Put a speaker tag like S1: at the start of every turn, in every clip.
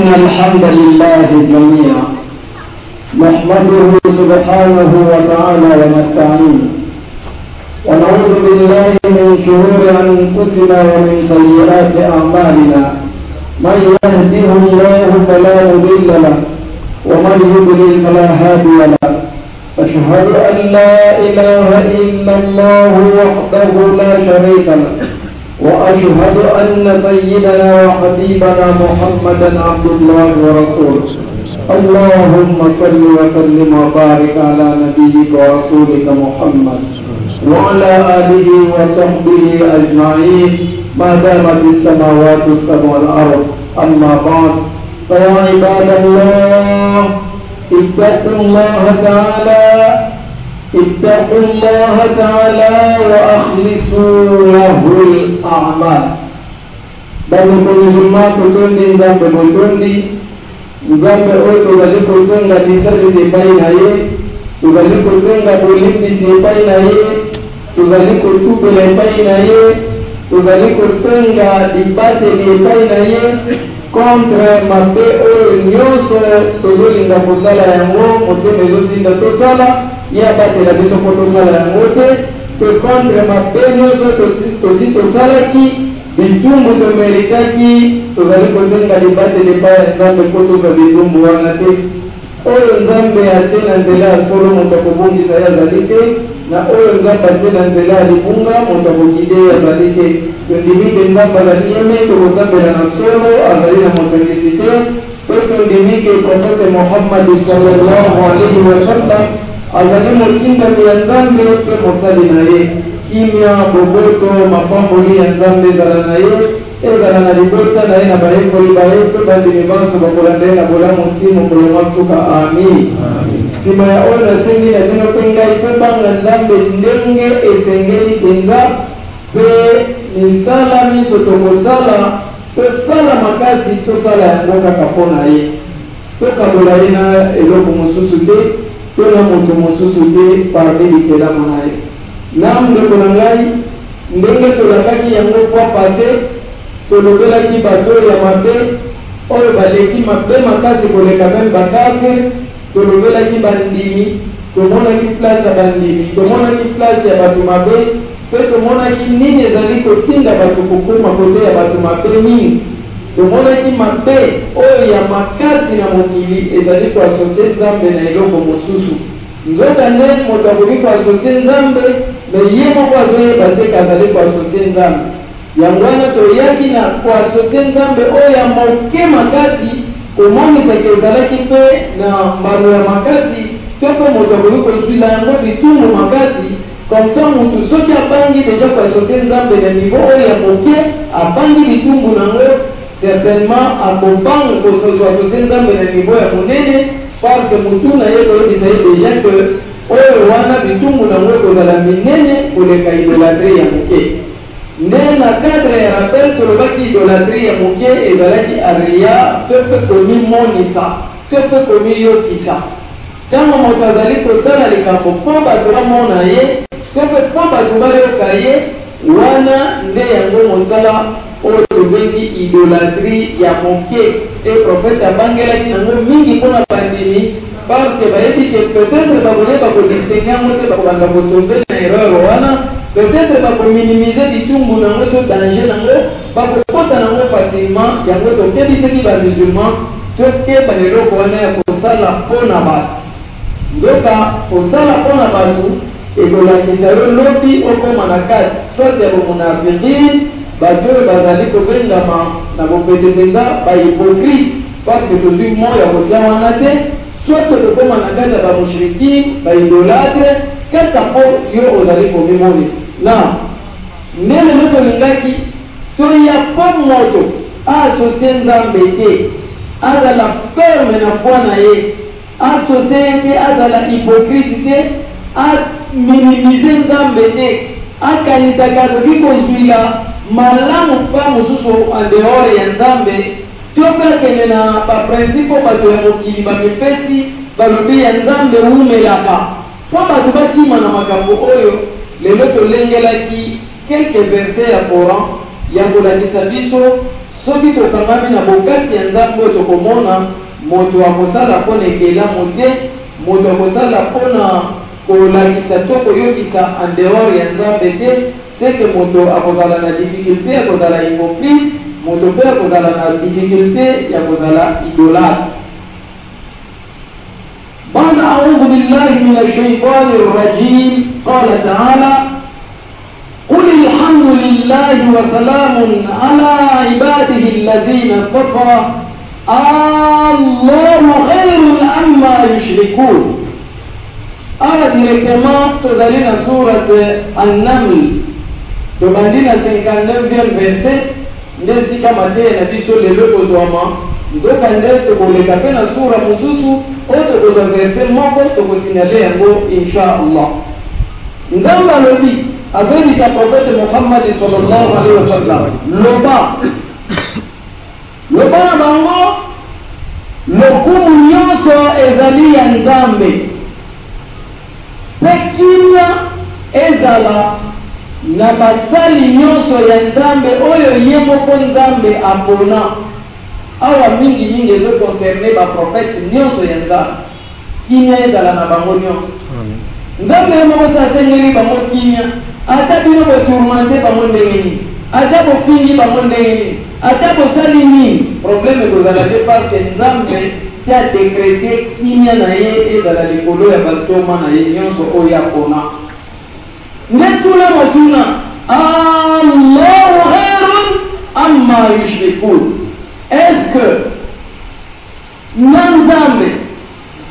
S1: إن الحمد لله جميعا نحمده سبحانه وتعالى ونستعينه ونعوذ بالله من شرور أنفسنا ومن سيئات أعمالنا من يهده الله فلا مضل له ومن يضلل فلا هادي له أشهد أن لا إله إلا الله وحده لا شريك له وأشهد أن سيدنا وحبيبنا محمدا عبد الله ورسوله اللهم صل وسلم وبارك على نبيك ورسولك محمد وعلى آله وصحبه أجمعين ما دامت السماوات السبع والأرض أما بعد فيا عباد الله اتقوا الله تعالى وأخلصوا له الأعمال bali kumizuma kutundi nzambe mutundi nzambe oyo tozali kosenga lisalisi epai na ye tozali kosenga bolimbisi epai na ye tozali kotubela epai na ye tozali kosenga libateli epai na ye contre mabe oyo nyonso tozolinga kosala yango motema ezotinda tosala ye abatela biso mpo tosala yango te pe contre mabe nyonso tosi tosalaki bitumbu tomeritaki tozali kosenga libateli epai ya nzambe mpo tozwa bitumbu wana te oyo nzambe atie na nzela ya solo moto akobongisa ye azali te na oyo nzambe atie na nzela ya libunga moto akokide ye azali te tondimi ke nzambe azali yeme tokosambela na solo azali na mosangisi te pe tondimi ke profete Muhammadi sallallahu alaihi wasallam azali motindami ya nzambe pe mosali na ye kimia boboto mapamboli ya nzambe ezala na ye ezala na libota na ye na bayekoli baye pe bandimi banso bakolanda ye na bolamu nti mokolo masuka amin nsima ya oyo nasengi na bino mpe ngai mpe banga nzambe ndenge esengeli mpenza mpe misala miso tokosala tosala makasi tosala yango kaka mpo na ye tokabola ye na eloko mosusu te to na moto mosusu te parmi bikelamu na ye na ndeko na ngai ndenge tolakaki yango fois passé tolobelaki bato ya mabe oyo baleki mabe makasi koleka meme bakafir tolobelaki bandimi tomonaki place ya bandimi tomonaki place ya bato mabe mpe tomonaki nini ezali kotinda bato kokuma kote ya bato mabe mingi tomonaki mabe oyo ya makasi na mokili ezali koasosie nzambe na eloko mosusu nzoka nde moto akoki koasosie nzambe me ye moko azoyeba te kazali koasosie nzambe yango wana toyaki na koasosie nzambe oyo ya moke makasi komonisaka ezalaki mpe na mbano ya makasi to mpe moto akoki kozwila yango bitumbu makasi comme ça mutu soki abangi deja koasosie nzambe na niveau oyo ya moke abangi bitumbu nango certainement akobanga koasosie nzambe na niveau ya monene parce que mutu na ye koyebisa ye deja que oyo wana bitumbu nango ekozala minene koleka idolatrie ya moke nde na cadre ya rappel tolobaki idolatrie ya moke ezalaki aria to mpe komimonisa to mpe komiyokisa ntango moto azali kosala likambo mpo bato bamona ye to mpe mpo bato bayoka ye wana nde yango mosala oyo tobengi idolatrie ya moke e profete abangelaki nango mingi mpona bandimi parce que bayebi ke peut-être bakoyeba kodistingue yango te bakobanda kotombe na erreur wana peut-être bakominimize bitumbu nango to danger nango bakokota nango facilement yango tokebisaki bamusulman tokeba eloko wana ya kosala mpona bato nzoka kosala mpona bato ekolakisa yo lobi okoma na kati soit ya bomonafiki bato oyo bazali kobengama na bopete mpenza bahypocrite parce que tozwi mo ya kotia wana te soit tokokoma na kati ya bamushriki baidolatre kaka mpo yo ozali komimonisa na ndenge nde tolingaki toya mpo moto aasosie nzambe te azala ferme na foi na ye asosie ye te azala hypocrite te aminimize nzambe te akanisaka akoki kozwila malamu mpa mosusu en dehors ya nzambe to mpe akende na baprincipe bato ya mokili bamipesi balobi ya nzambe wumelaka mpo bato bakima na makambo oyo lelo tolengelaki quelques versets ya Coran ya kolakisa biso soki tokangami na bokasi ya nzambe tokomona moto akosala mpona ekelamu te, moto akosala mpona kolakisa to koyokisa en dehors ya nzambe te, seke moto akozala na difficulté akozala hypocrite, moto mpe akozala na difficulté ya kozala idolâtre. بعد أعوذ بالله من الشيطان الرجيم قال تعالى قل الحمد لله وسلام على عباده الذين اصطفى الله خير عما يشركون. directement tozalina sourate An-Naml tobandina 59e verset ndesika mate na biso lelo kozwama nzoka nde tokoleka mpe na sura mosusu oyo tokozwa verset moko tokosignale yango inshallah. Nzambe alobi azoyebisa prophète Muhammad sallallahu alaihi wasallam loba na bango lokumu nyonso ezali ya Nzambe mpe kimia ezala na basali nyonso ya Nzambe oyo ye moko Nzambe apona. Awa mingi ezoconcerne baprofete nyonso ya Nzambe, kimia ezala na bango nyonso. Nzambe ye moko asengeli bango kimia, ata bino botourmente bango ndenge nini, ata bofingi bango ndenge nini, ata bosali nini, probleme kozala te parce que Nzambe si adécrété kimia na ye ezala likolo ya batoma na ye nyonso oyo apona. Nde tula motuna Allahu khairun amma yushrikun. Est-ce que na Nzambe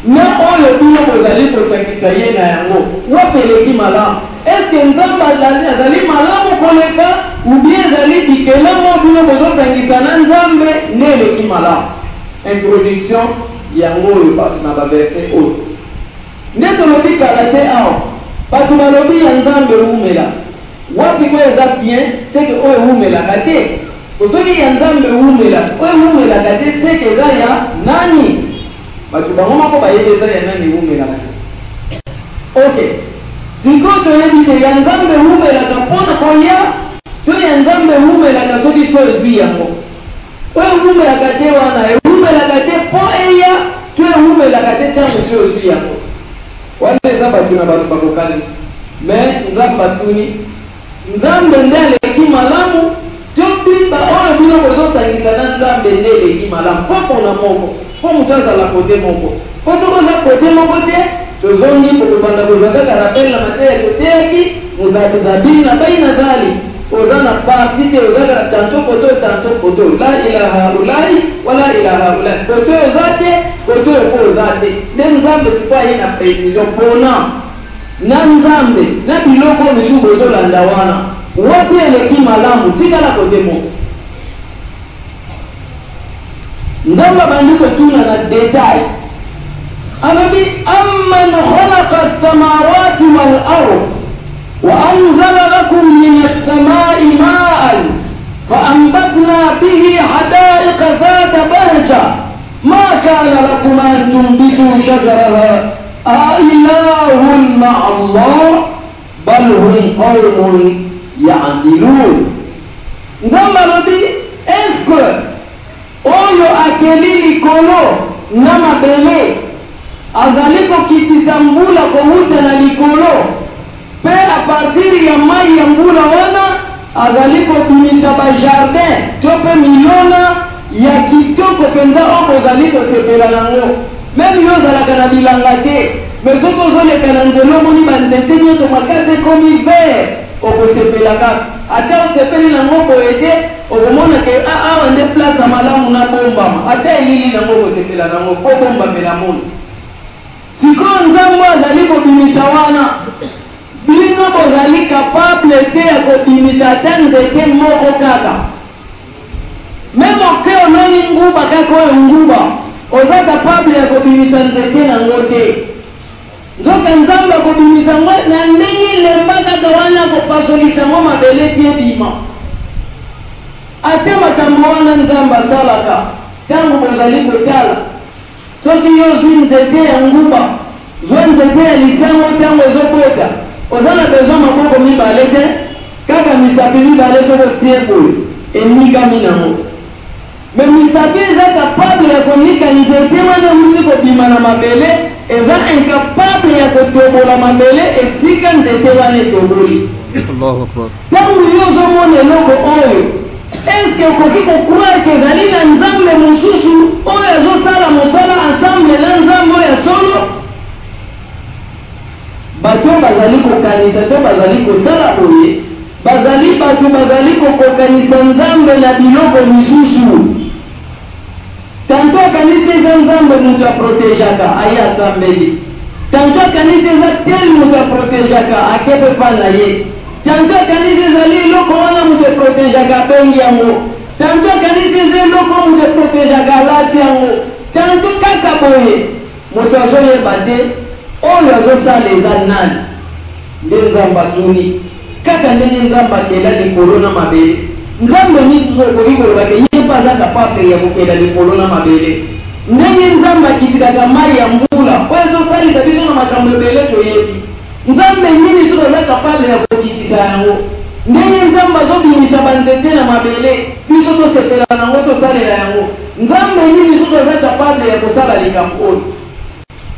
S1: na oyo bino bozali kosangisa ye na yango wapeleki malamu? Est-ce que Nzambe azali malamu koleka ou bien ezali bikelamu bino bozosangisa na Nzambe nde eleki malamu? Introduction yango oyo na baverset oyo nde tolobi kala te awa bato balobi ya Nzambe umela wapi ko eza bien seke oyo umelaka te. Soki ya Nzambe umela oyo umelaka te seke eza ya nani? Bato bango moko bayebi eza ya nani umelaka te. Ok, sikoyo toyebi te ya Nzambe umelaka mpona koya to ya Nzambe umelaka soki so ezwi yango. Oyo umelaka te wana umelaka te mpo eya to umelaka te ntango so ezwi yango. Wana eza bato na bato bakokanisa me Nzambe atuni Nzambe nde aleki malamu topimba oyo bino bozosangisa na Nzambe nde eleki malamu. Fo mpona moko fo moto azala kote moko po tokoza kote moko te tozongi pokobanda kozwa kaka rappel na mateya toteyaki mudhabdhabina baina dhali oza na parti te oza kaka tanto poto la ilaha ulai wala ilaha ulai kote oza te kote oko oza te. Nde Nzambe sikwa ye na précision mpona na Nzambe na biloko misu bozolanda wana wapi eleki malamu tikala kote moko. Nzambe bandi kotuna na detail alobi amman khalaqa as-samawati wal ard wa anzala lakum min as-samai ma'an fa anbatna bihi hadaiqa dhata bahja ma kana lakum an tunbitu shajaraha ilahun ma'a Allah bal hum qawmun ya'dilun. Nzambe alobi est-ce oyo akeli likolo na mabele azali kokitisa mbula kowuta na likolo pe a partir ya mai ya mbula wana azali kobimisa bajardin to pe milona ya kitoko penza oyo ozali kosepela nango. Meme yo ozalaka na bilanga te me soki ozoleka na nzela omoni banzete nyonso makasi ekomi vert okosepela kaka ata osepeli nango boye te okomona ke awa nde place malamu na bombama ata elili nango okosepela nango po bombamela mona. Sikoyo Nzambe azali kobimisa wana bino bozali capable te ya kobimisa ata nzete moko kaka. Meme oke oloni nguba kaka oyo nguba oza capable ya kobimisa nzete nango te. Nzoka Nzambe akobimisa ngo na ndenge lemba kaka wana kopasolisa ngo mabele ti ebima. Ate makambo wana Nzambe asalaka ntango bozali kotala soki yo ozwi nzete ya nguba zwa nzete ya lisango ntango ezobota oza na besoin maboko mibale te kaka misapi mibale soko tie boye emikami nango mais misapi eza capable ya konika nzete wana muti kobima na mabele, eza incapable ya kotobola mabele esika nzete wana etoboli.
S2: Allahu Akbar.
S1: Tangu yo ozomona eloko oyo, eske okoki kokroire ke ezali na nzambe mosusu oyo azosala mosala ensemble na nzambe oyo ya solo? Bato bazali kokanisa to bazali kosala boye, bazali bato bazali kokokanisa nzambe na biloko misusu. Tanto akanisi eza nzambe mutu aprotejaka aye asambeli, tanto akanisi eza tel mutu aprotejaka akepe pa na ye, tanto akanisi ezali eloko wana mutu aprotejaka abengi yango, tanto akanisi eza eloko mutu aprotejaka alati yango, tanto kaka boye moto azoyeba te oyo azosala eza nani. Nde nzambe atuni kaka ndenge nzambe akela likolo na mabele. Nzambe misusu okoki koloba ke ye mpe aza kapable ya kokela likolo na mabele. Ndenge nzambe akitisaka mai ya mvula oyo ezosalisa biso na makambo ebele toyebi, nzambe nini soki aza kapable ya kokitisa yango? Ndenge nzambe azobimisa banzete na mabele biso tosepela nango tosalela yango, nzambe nini soki aza kapable ya kosala likambo oyo?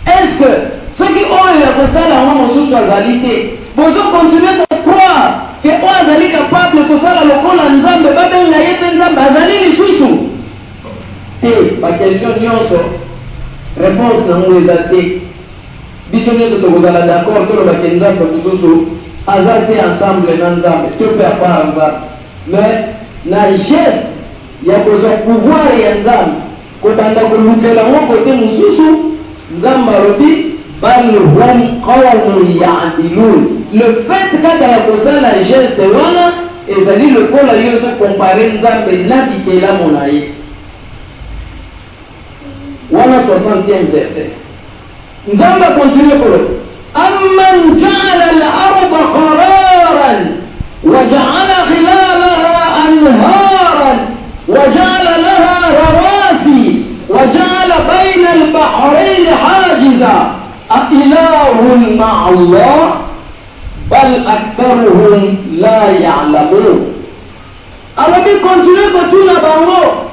S1: Est-ce que soki oyo ya kosala yango mosusu azali te, bozokontinue kokroire ke oyo azali kapable kosala lokola nzambe babenga ye mpe nzambe azali lisusu te? Bakestion nyonso réponse nango eza te. Biso nyonso tokozala d'accord toloba ke nzambe mosusu aza te ensemble na nzambe to mpe apart nzambe, mais na geste ya kozwa pouvoir ya nzambe kobanda kolukela ngo kote mosusu, nzambe alobi bal hum qawmun ya'dilun. Le fait kaka ya kosala geste wana ezali lokola yo ozokompare nzambe na bikelamu na ye. Wana 60e verset nzambe continue koloba amman ja'ala al-arda qararan wa ja'ala khilalaha anharan wa ja'ala laha rawasi wa ja'ala bayna al-bahrayn hajiza a ilahun ma'a Allah bal aktharuhum la ya'lamun. Alobi continue kotuna bango,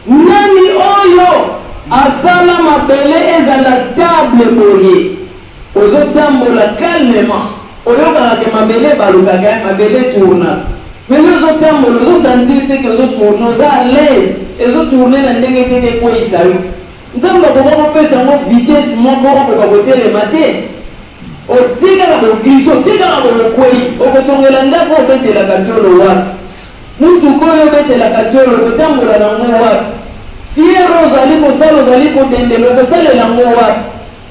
S1: nani oyo asala mabele ezala stable boye, ozotambola calmement, oyokaka ke mabele balukaka mabele tourna, mais ozotambola ozosentir te ke ozotourne oza à l'aise, ezotourne na ndenge te ekweyisa yo. Nzambe akoka kopesa yango vitesse moko okoka kotelema te, otikaka bogliso otikaka bokwei, okotongela ndako obetelaka tolo wapi, mutuka oyo obetelaka tolo kotambola nango wapi, fiero ozali kosala ozali kodendela okosalela yango wapi?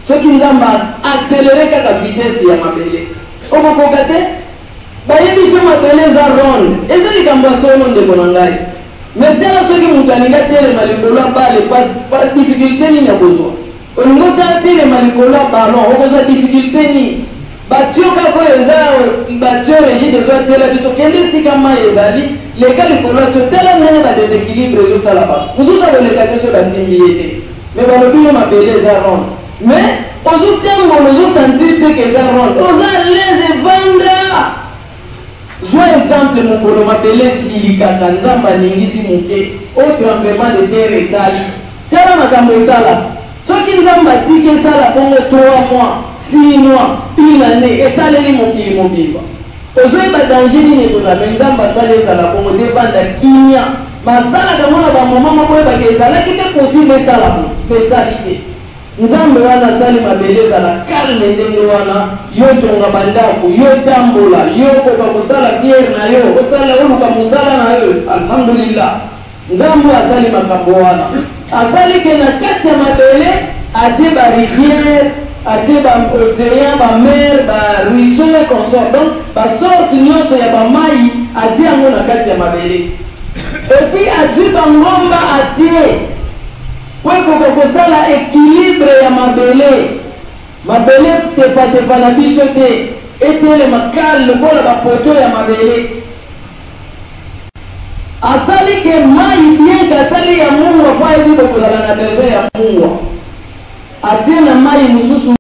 S1: Soki nzambe accéléré kaka vitesse ya mabele okokoka te. Bayebi so mabele eza ronde, eza likambo ya solo ndeko na ngai, mais tala soki moto alinga telema likolo ya bale difficulté nini akozwa? Olingo tala telema likolo ya balon okozwa difficulté nini? Batio kako eza batio régide ezwa tela biso kende sika mai ezali leka likolo atio tala ndenge badeséquilibre ezosala ba mosusu akoleka te so basimbi ye te, mais balobi yo mabele eza ronde, mais ozotambola ozosentir te ke eza ronde, oza lese evanda. Zwa exemple mokolo mabele esilikaka nzambe alingisi moke oyo tremblement de terre esali, tala makambo esala. Soki nzambe atiki esala bongo 3 mois 6 mois une année esaleli mokili mobimba, ozoyeba danger nini ekozala? Nzambe asali ezala bongo devanda kimia, masalaka ngo na bamoma moko oyebaka ezalaki te possible esala bongo esali te. Nzambe wana asali mabele ezala calme ndenge wana, yo tonga bandako, yo tambola, yo koka kosala fiere na yo, osala oluka mosala na yo, alhamdulillah. Nzambe asali makambo wana, asali ke na kati ya mabele atie ba rivière, atie ba océan, ba mer, ba ruisseau et consort, donc ba sorte nyonso ya ba mai atie yango na kati ya mabele, et puis atie ba ngomba atie po ekoka kosala équilibre ya mabele. Mabele tepa na biso te etelema kale lokola bapoto ya mabele. Asali ke mai bien kasali ya Mungu kwa hivi bokozala na besoin ya Mungu, atie na mai mususu